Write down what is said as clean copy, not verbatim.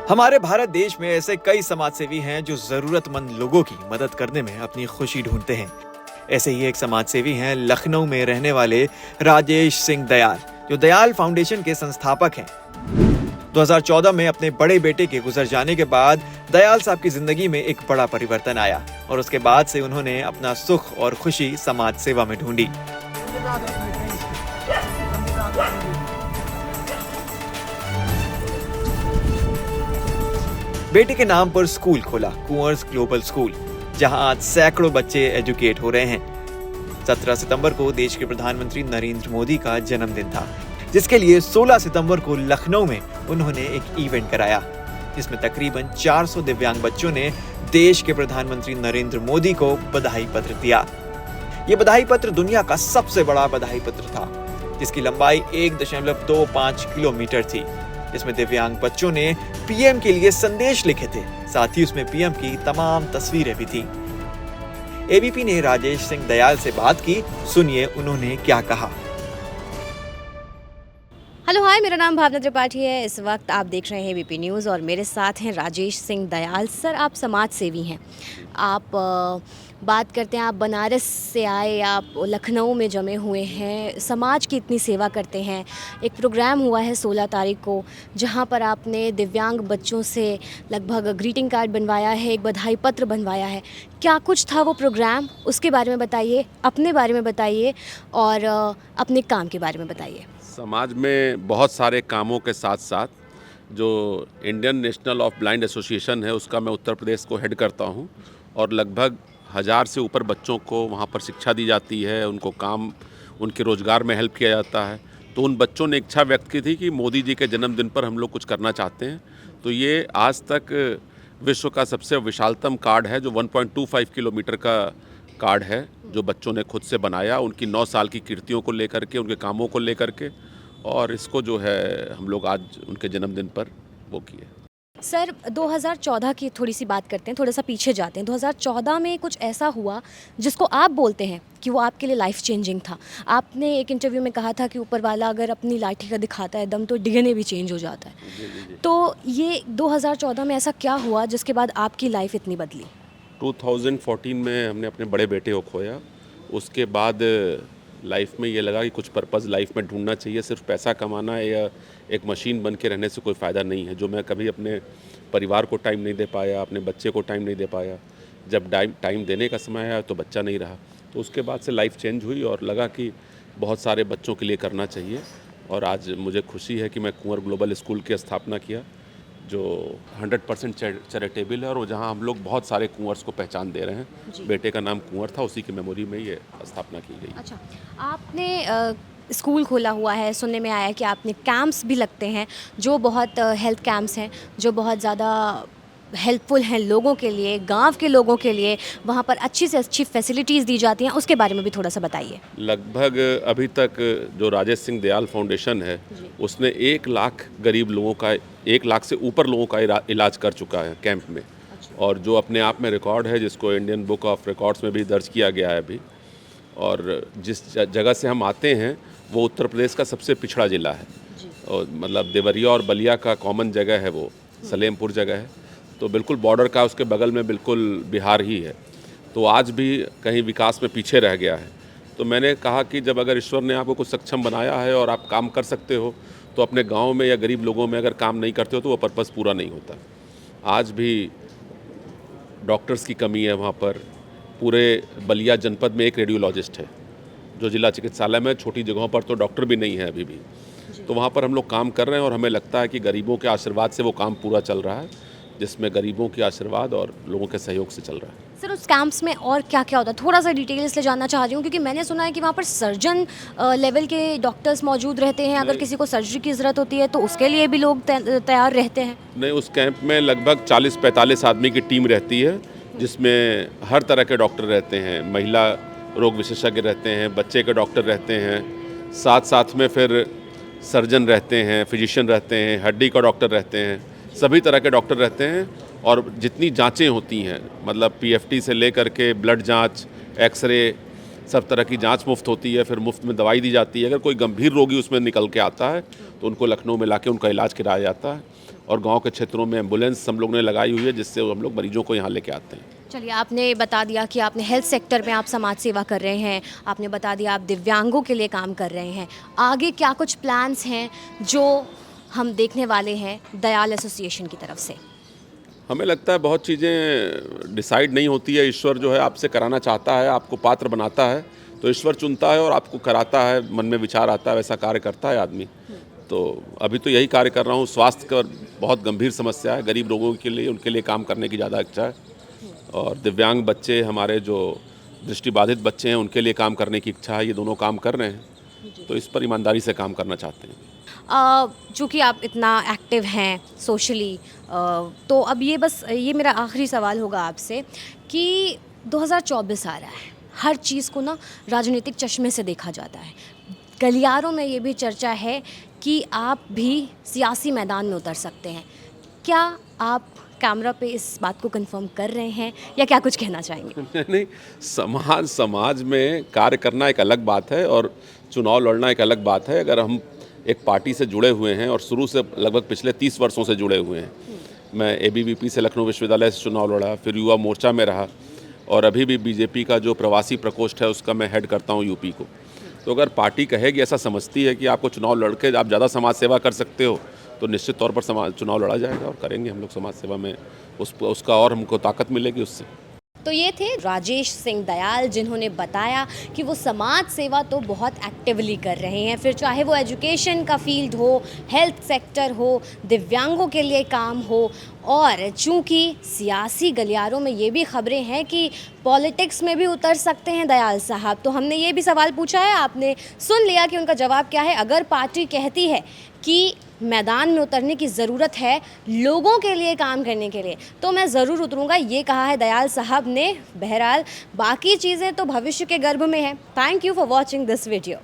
हमारे भारत देश में ऐसे कई समाजसेवी हैं जो जरूरतमंद लोगों की मदद करने में अपनी खुशी ढूंढते हैं। ऐसे ही एक समाजसेवी हैं लखनऊ में रहने वाले राजेश सिंह दयाल, जो दयाल फाउंडेशन के संस्थापक हैं। 2014 में अपने बड़े बेटे के गुजर जाने के बाद दयाल साहब की जिंदगी में एक बड़ा परिवर्तन आया और उसके बाद से उन्होंने अपना सुख और खुशी समाज सेवा में ढूंढी। बेटे के नाम पर स्कूल खोला, कुंवर्स ग्लोबल स्कूल, जहां आज सैकड़ों बच्चे एजुकेट हो रहे हैं। 17 सितंबर को देश के प्रधानमंत्री नरेंद्र मोदी का जन्मदिन था, जिसके लिए 16 सितंबर को लखनऊ में उन्होंने एक इवेंट कराया, जिसमें तकरीबन 400 दिव्यांग बच्चों ने देश के प्रधानमंत्री नरेंद्र मोदी को बधाई पत्र दिया। ये बधाई पत्र दुनिया का सबसे बड़ा बधाई पत्र था, जिसकी लंबाई 1.25 किलोमीटर थी। इसमें दिव्यांग बच्चों ने पीएम के लिए संदेश लिखे थे, साथ ही उसमें पीएम की तमाम तस्वीरें भी थी। एबीपी ने राजेश सिंह दयाल से बात की, सुनिए उन्होंने क्या कहा। हेलो हाय, मेरा नाम भावना त्रिपाठी है। इस वक्त आप देख रहे हैं एबीपी न्यूज़ और मेरे साथ हैं राजेश सिंह दयाल। सर, आप समाज सेवी हैं। आप बात करते हैं, आप बनारस से आए, आप लखनऊ में जमे हुए हैं, समाज की इतनी सेवा करते हैं। एक प्रोग्राम हुआ है 16 तारीख को, जहां पर आपने दिव्यांग बच्चों से लगभग ग्रीटिंग कार्ड बनवाया है, एक बधाई पत्र बनवाया है। क्या कुछ था वो प्रोग्राम, उसके बारे में बताइए, अपने बारे में बताइए और अपने काम के बारे में बताइए। समाज में बहुत सारे कामों के साथ साथ जो Indian national of blind association है, उसका मैं उत्तर प्रदेश को हेड करता हूं और लगभग 1000 से ऊपर बच्चों को वहां पर शिक्षा दी जाती है, उनको काम, उनके रोज़गार में हेल्प किया जाता है। तो उन बच्चों ने इच्छा व्यक्त की थी कि मोदी जी के जन्मदिन पर हम लोग कुछ करना चाहते हैं। तो ये आज तक विश्व का सबसे विशालतम कार्ड है, जो 1.25 किलोमीटर का कार्ड है, जो बच्चों ने खुद से बनाया, उनकी 9 साल की कीर्तियों को लेकर के, उनके कामों को लेकर के, और इसको जो है हम लोग आज उनके जन्मदिन पर वो किए। सर, 2014 की थोड़ी सी बात करते हैं, थोड़ा सा पीछे जाते हैं। 2014 में कुछ ऐसा हुआ जिसको आप बोलते हैं कि वो आपके लिए लाइफ चेंजिंग था। आपने एक इंटरव्यू में कहा था कि ऊपर वाला अगर अपनी लाठी का दिखाता है दम तो डीएनए भी चेंज हो जाता है। जी। तो ये 2014 में ऐसा क्या हुआ जिसके बाद आपकी लाइफ इतनी बदली? 2014 में हमने अपने बड़े बेटे को खोया। उसके बाद लाइफ में ये लगा कि कुछ पर्पज़ लाइफ में ढूंढना चाहिए। सिर्फ पैसा कमाना या एक मशीन बन के रहने से कोई फ़ायदा नहीं है। जो मैं कभी अपने परिवार को टाइम नहीं दे पाया, अपने बच्चे को टाइम नहीं दे पाया, जब टाइम देने का समय आया तो बच्चा नहीं रहा। तो उसके बाद से लाइफ चेंज हुई और लगा कि बहुत सारे बच्चों के लिए करना चाहिए। और आज मुझे खुशी है कि मैं कुंवर ग्लोबल स्कूल की स्थापना किया, जो 100% चैरिटेबल है और जहां हम लोग बहुत सारे कुंवर्स को पहचान दे रहे हैं। बेटे का नाम कुंवर था, उसी की मेमोरी में ये स्थापना की गई। अच्छा, आपने स्कूल खोला हुआ है, सुनने में आया कि आपने कैंप्स भी लगते हैं, जो बहुत हेल्थ कैंप्स हैं, जो बहुत ज़्यादा हेल्पफुल हैं लोगों के लिए, गांव के लोगों के लिए। वहाँ पर अच्छी से अच्छी फैसिलिटीज़ दी जाती हैं, उसके बारे में भी थोड़ा सा बताइए। लगभग अभी तक जो राजेश सिंह दयाल फाउंडेशन है, उसने 1 लाख गरीब लोगों का, 1 लाख से ऊपर लोगों का इलाज कर चुका है कैंप में। और जो अपने आप में रिकॉर्ड है, जिसको इंडियन बुक ऑफ रिकॉर्ड्स में भी दर्ज किया गया है अभी। और जिस जगह से हम आते हैं वो उत्तर प्रदेश का सबसे पिछड़ा ज़िला है, और मतलब देवरिया और बलिया का कॉमन जगह है, वो सलेमपुर जगह है। तो बिल्कुल बॉर्डर का उसके बगल में बिल्कुल बिहार ही है। तो आज भी कहीं विकास में पीछे रह गया है। तो मैंने कहा कि जब अगर ईश्वर ने आपको कुछ सक्षम बनाया है और आप काम कर सकते हो, तो अपने गांव में या गरीब लोगों में अगर काम नहीं करते हो तो वो पर्पज़ पूरा नहीं होता। आज भी डॉक्टर्स की कमी है वहाँ पर। पूरे बलिया जनपद में एक रेडियोलॉजिस्ट है, जो जिला चिकित्सालय में, छोटी जगहों पर तो डॉक्टर भी नहीं है अभी भी। तो वहाँ पर हम लोग काम कर रहे हैं और हमें लगता है कि गरीबों के आशीर्वाद से वो काम पूरा चल रहा है, जिसमें गरीबों के आशीर्वाद और लोगों के सहयोग से चल रहा है। सर, उस कैंप्स में और क्या क्या होता है, थोड़ा सा डिटेल इसलिए जानना चाह रही हूँ क्योंकि मैंने सुना है कि वहाँ पर सर्जन लेवल के डॉक्टर्स मौजूद रहते हैं। अगर किसी को सर्जरी की ज़रूरत होती है तो उसके लिए भी लोग तैयार रहते हैं। नहीं, उस कैंप में लगभग 40-45 आदमी की टीम रहती है, जिसमें हर तरह के डॉक्टर रहते हैं। महिला रोग विशेषज्ञ रहते हैं, बच्चे के डॉक्टर रहते हैं, साथ साथ में फिर सर्जन रहते हैं, फिजिशियन रहते हैं, हड्डी का डॉक्टर रहते हैं, सभी तरह के डॉक्टर रहते हैं। और जितनी जांचें होती हैं, मतलब पीएफटी से लेकर के ब्लड जांच, एक्सरे, सब तरह की जांच मुफ्त होती है। फिर मुफ्त में दवाई दी जाती है। अगर कोई गंभीर रोगी उसमें निकल के आता है तो उनको लखनऊ में लाके उनका इलाज कराया जाता है। और गांव के क्षेत्रों में एम्बुलेंस हम लोग ने लगाई हुई है, जिससे हम लोग मरीजों को यहाँ लेके आते हैं। चलिए, आपने बता दिया कि आपने हेल्थ सेक्टर में आप समाज सेवा कर रहे हैं, आपने बता दिया आप दिव्यांगों के लिए काम कर रहे हैं। आगे क्या कुछ प्लान्स हैं जो हम देखने वाले हैं दयाल एसोसिएशन की तरफ से? हमें लगता है बहुत चीज़ें डिसाइड नहीं होती है। ईश्वर जो है आपसे कराना चाहता है, आपको पात्र बनाता है, तो ईश्वर चुनता है और आपको कराता है। मन में विचार आता है, वैसा कार्य करता है आदमी। तो अभी तो यही कार्य कर रहा हूँ। स्वास्थ्य का बहुत गंभीर समस्या है, गरीब लोगों के लिए, उनके लिए काम करने की ज़्यादा इच्छा है। और दिव्यांग बच्चे, हमारे जो दृष्टिबाधित बच्चे हैं, उनके लिए काम करने की इच्छा है। ये दोनों काम कर रहे हैं, तो इस पर ईमानदारी से काम करना चाहते हैं। चूँकि आप इतना एक्टिव हैं सोशली, तो अब ये मेरा आखिरी सवाल होगा आपसे कि 2024 आ रहा है, हर चीज़ को ना राजनीतिक चश्मे से देखा जाता है। गलियारों में ये भी चर्चा है कि आप भी सियासी मैदान में उतर सकते हैं। क्या आप कैमरा पे इस बात को कंफर्म कर रहे हैं या क्या कुछ कहना चाहेंगे? नहीं, समाज में कार्य करना एक अलग बात है और चुनाव लड़ना एक अलग बात है। अगर हम एक पार्टी से जुड़े हुए हैं और शुरू से लगभग पिछले 30 वर्षों से जुड़े हुए हैं, मैं एबीवीपी से लखनऊ विश्वविद्यालय से चुनाव लड़ा, फिर युवा मोर्चा में रहा और अभी भी बीजेपी का जो प्रवासी प्रकोष्ठ है उसका मैं हेड करता हूँ यूपी को। तो अगर पार्टी कहेगी, ऐसा समझती है कि आपको चुनाव लड़के आप ज़्यादा समाज सेवा कर सकते हो, तो निश्चित तौर पर चुनाव लड़ा जाएगा और करेंगे हम लोग समाज सेवा में। उसका और हमको ताकत मिलेगी उससे। तो ये थे राजेश सिंह दयाल, जिन्होंने बताया कि वो समाज सेवा तो बहुत एक्टिवली कर रहे हैं, फिर चाहे वो एजुकेशन का फील्ड हो, हेल्थ सेक्टर हो, दिव्यांगों के लिए काम हो। और चूंकि सियासी गलियारों में ये भी खबरें हैं कि पॉलिटिक्स में भी उतर सकते हैं दयाल साहब, तो हमने ये भी सवाल पूछा है, आपने सुन लिया कि उनका जवाब क्या है। अगर पार्टी कहती है कि मैदान में उतरने की ज़रूरत है लोगों के लिए काम करने के लिए, तो मैं ज़रूर उतरूँगा, ये कहा है दयाल साहब ने। बहरहाल बाकी चीज़ें तो भविष्य के गर्भ में हैं। Thank you for watching this video.